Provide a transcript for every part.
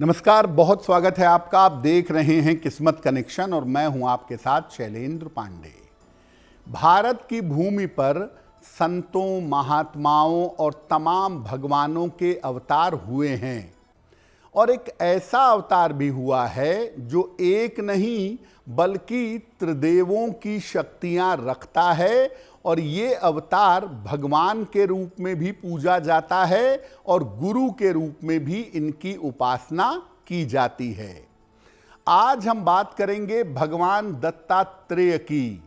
नमस्कार, बहुत स्वागत है आपका। आप देख रहे हैं किस्मत कनेक्शन और मैं हूं आपके साथ शैलेंद्र पांडे। भारत की भूमि पर संतों, महात्माओं और तमाम भगवानों के अवतार हुए हैं और एक ऐसा अवतार भी हुआ है जो एक नहीं बल्कि त्रिदेवों की शक्तियां रखता है और ये अवतार भगवान के रूप में भी पूजा जाता है और गुरु के रूप में भी इनकी उपासना की जाती है। आज हम बात करेंगे भगवान दत्तात्रेय की।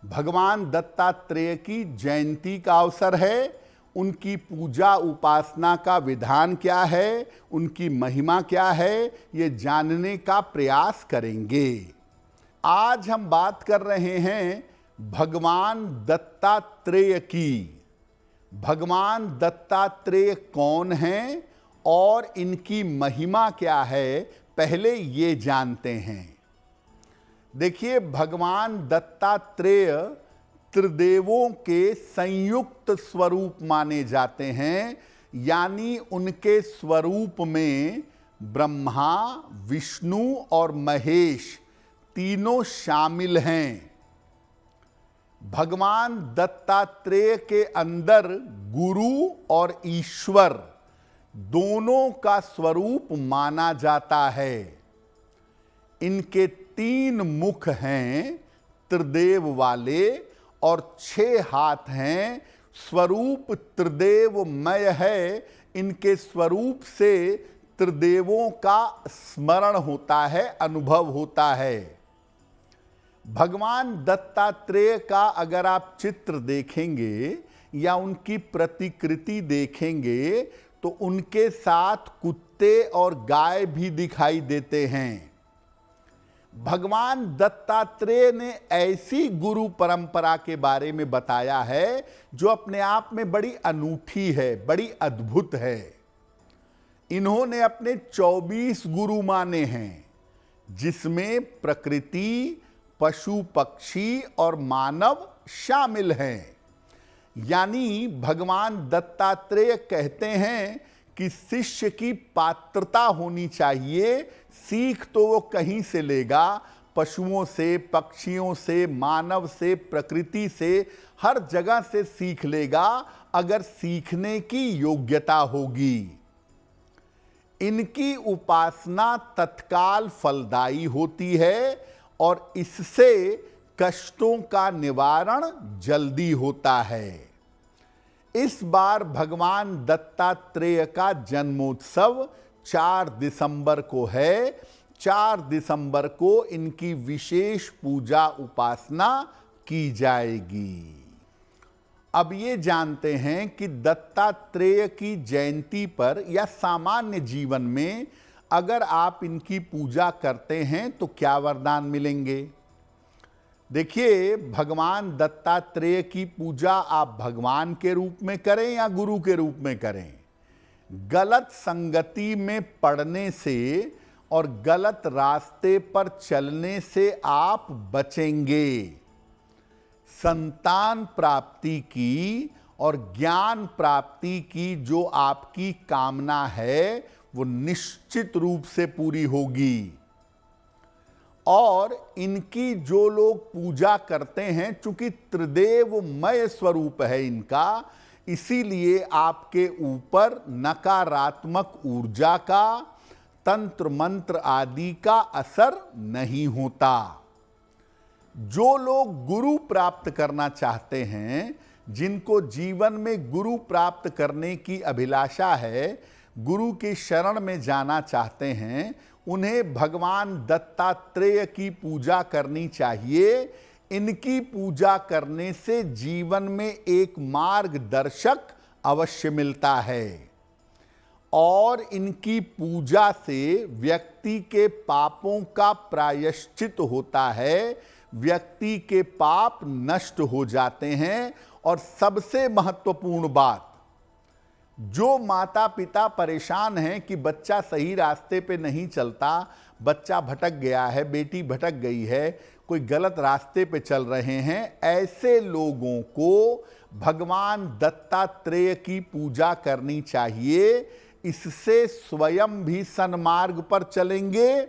भगवान दत्तात्रेय की जयंती का अवसर है। उनकी पूजा उपासना का विधान क्या है, उनकी महिमा क्या है, ये जानने का प्रयास करेंगे। आज हम बात कर रहे हैं भगवान दत्तात्रेय की। भगवान दत्तात्रेय कौन हैं और इनकी महिमा क्या है, पहले ये जानते हैं। देखिए, भगवान दत्तात्रेय त्रिदेवों के संयुक्त स्वरूप माने जाते हैं, यानी उनके स्वरूप में ब्रह्मा, विष्णु और महेश तीनों शामिल हैं। भगवान दत्तात्रेय के अंदर गुरु और ईश्वर दोनों का स्वरूप माना जाता है। इनके 3 मुख हैं त्रिदेव वाले और 6 हाथ हैं। स्वरूप त्रिदेवमय है। इनके स्वरूप से त्रिदेवों का स्मरण होता है, अनुभव होता है। भगवान दत्तात्रेय का अगर आप चित्र देखेंगे या उनकी प्रतिकृति देखेंगे तो उनके साथ कुत्ते और गाय भी दिखाई देते हैं। भगवान दत्तात्रेय ने ऐसी गुरु परंपरा के बारे में बताया है जो अपने आप में बड़ी अनूठी है, बड़ी अद्भुत है। इन्होंने अपने 24 गुरु माने हैं, जिसमें प्रकृति, पशु पक्षी और मानव शामिल हैं। यानी भगवान दत्तात्रेय कहते हैं कि शिष्य की पात्रता होनी चाहिए। सीख तो वो कहीं से लेगा, पशुओं से, पक्षियों से, मानव से, प्रकृति से, हर जगह से सीख लेगा अगर सीखने की योग्यता होगी। इनकी उपासना तत्काल फलदायी होती है और इससे कष्टों का निवारण जल्दी होता है। इस बार भगवान दत्तात्रेय का जन्मोत्सव 4 दिसंबर को है। 4 दिसंबर को इनकी विशेष पूजा उपासना की जाएगी। अब ये जानते हैं कि दत्तात्रेय की जयंती पर या सामान्य जीवन में अगर आप इनकी पूजा करते हैं तो क्या वरदान मिलेंगे। देखिए, भगवान दत्तात्रेय की पूजा आप भगवान के रूप में करें या गुरु के रूप में करें, गलत संगति में पड़ने से और गलत रास्ते पर चलने से आप बचेंगे। संतान प्राप्ति की और ज्ञान प्राप्ति की जो आपकी कामना है वो निश्चित रूप से पूरी होगी। और इनकी जो लोग पूजा करते हैं, चूंकि त्रिदेवमय स्वरूप है इनका, इसीलिए आपके ऊपर नकारात्मक ऊर्जा का, तंत्र मंत्र आदि का असर नहीं होता। जो लोग गुरु प्राप्त करना चाहते हैं, जिनको जीवन में गुरु प्राप्त करने की अभिलाषा है, गुरु की शरण में जाना चाहते हैं, उन्हें भगवान दत्तात्रेय की पूजा करनी चाहिए। इनकी पूजा करने से जीवन में एक मार्गदर्शक अवश्य मिलता है और इनकी पूजा से व्यक्ति के पापों का प्रायश्चित होता है। व्यक्ति के पाप नष्ट हो जाते हैं। और सबसे महत्वपूर्ण बात, जो माता पिता परेशान हैं कि बच्चा सही रास्ते पे नहीं चलता, बच्चा भटक गया है, बेटी भटक गई है, कोई गलत रास्ते पे चल रहे हैं, ऐसे लोगों को भगवान दत्तात्रेय की पूजा करनी चाहिए। इससे स्वयं भी सन्मार्ग पर चलेंगे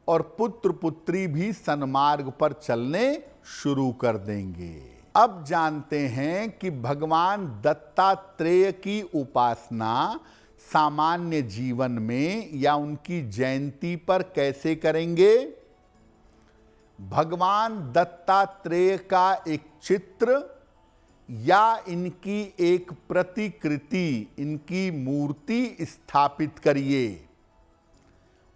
और पुत्र पुत्री भी सन्मार्ग पर चलने शुरू कर देंगे। अब जानते हैं कि भगवान दत्तात्रेय की उपासना सामान्य जीवन में या उनकी जयंती पर कैसे करेंगे। भगवान दत्तात्रेय का एक चित्र या इनकी एक प्रतिकृति, इनकी मूर्ति स्थापित करिए।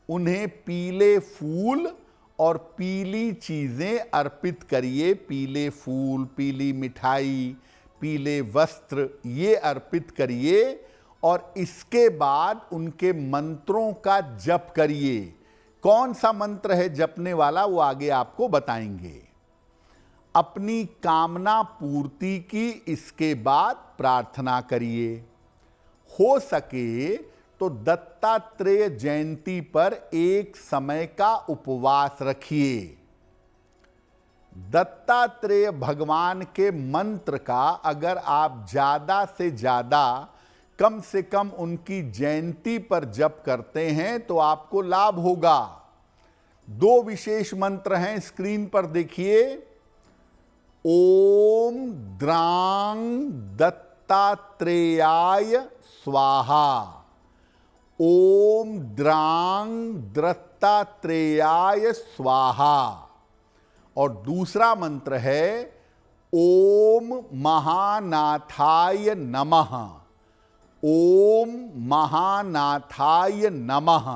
उन्हें पीले फूल और पीली चीजें अर्पित करिए। पीले फूल, पीली मिठाई, पीले वस्त्र ये अर्पित करिए और इसके बाद उनके मंत्रों का जप करिए। कौन सा मंत्र है जपने वाला वो आगे आपको बताएंगे। अपनी कामना पूर्ति की इसके बाद प्रार्थना करिए। हो सके तो दत्तात्रेय जयंती पर एक समय का उपवास रखिए। दत्तात्रेय भगवान के मंत्र का अगर आप ज्यादा से ज्यादा कम से कम उनकी जयंती पर जप करते हैं तो आपको लाभ होगा। दो विशेष मंत्र हैं, स्क्रीन पर देखिए। ओम द्रांग दत्तात्रेयाय स्वाहा। ओम द्रांग दत्तात्रेयाय स्वाहा। और दूसरा मंत्र है ओम महानाथाय नमः। ओम महानाथाय नमः।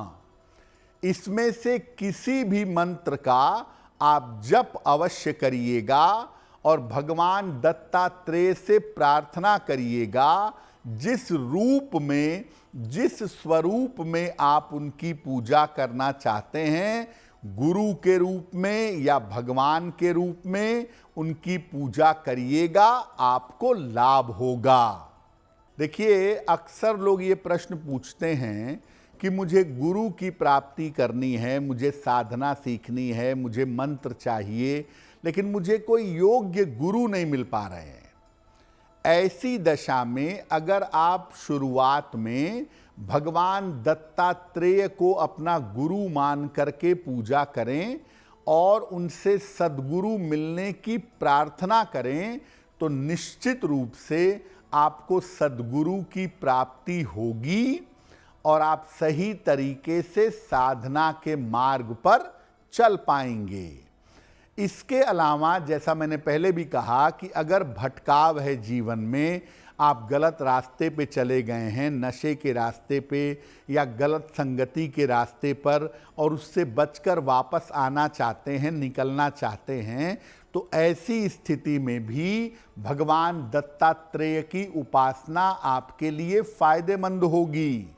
इसमें से किसी भी मंत्र का आप जप अवश्य करिएगा और भगवान दत्तात्रेय से प्रार्थना करिएगा जिस रूप में, जिस स्वरूप में आप उनकी पूजा करना चाहते हैं, गुरु के रूप में या भगवान के रूप में उनकी पूजा करिएगा, आपको लाभ होगा। देखिए, अक्सर लोग ये प्रश्न पूछते हैं कि मुझे गुरु की प्राप्ति करनी है, मुझे साधना सीखनी है, मुझे मंत्र चाहिए, लेकिन मुझे कोई योग्य गुरु नहीं मिल पा रहे हैं। ऐसी दशा में अगर आप शुरुआत में भगवान दत्तात्रेय को अपना गुरु मान करके पूजा करें और उनसे सद्गुरु मिलने की प्रार्थना करें तो निश्चित रूप से आपको सद्गुरु की प्राप्ति होगी और आप सही तरीके से साधना के मार्ग पर चल पाएंगे। इसके अलावा जैसा मैंने पहले भी कहा कि अगर भटकाव है जीवन में, आप गलत रास्ते पे चले गए हैं, नशे के रास्ते पे या गलत संगति के रास्ते पर, और उससे बचकर वापस आना चाहते हैं, निकलना चाहते हैं, तो ऐसी स्थिति में भी भगवान दत्तात्रेय की उपासना आपके लिए फायदेमंद होगी।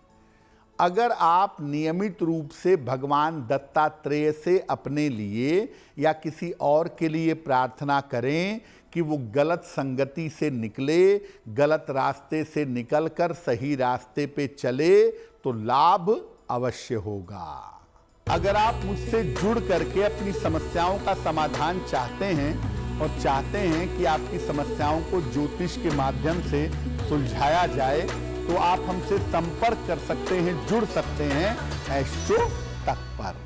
अगर आप नियमित रूप से भगवान दत्तात्रेय से अपने लिए या किसी और के लिए प्रार्थना करें कि वो गलत संगति से निकले, गलत रास्ते से निकलकर सही रास्ते पे चले, तो लाभ अवश्य होगा। अगर आप मुझसे जुड़ करके अपनी समस्याओं का समाधान चाहते हैं और चाहते हैं कि आपकी समस्याओं को ज्योतिष के माध्यम से सुलझाया जाए, तो आप हमसे संपर्क कर सकते हैं, जुड़ सकते हैं एस्ट्रो तक पर।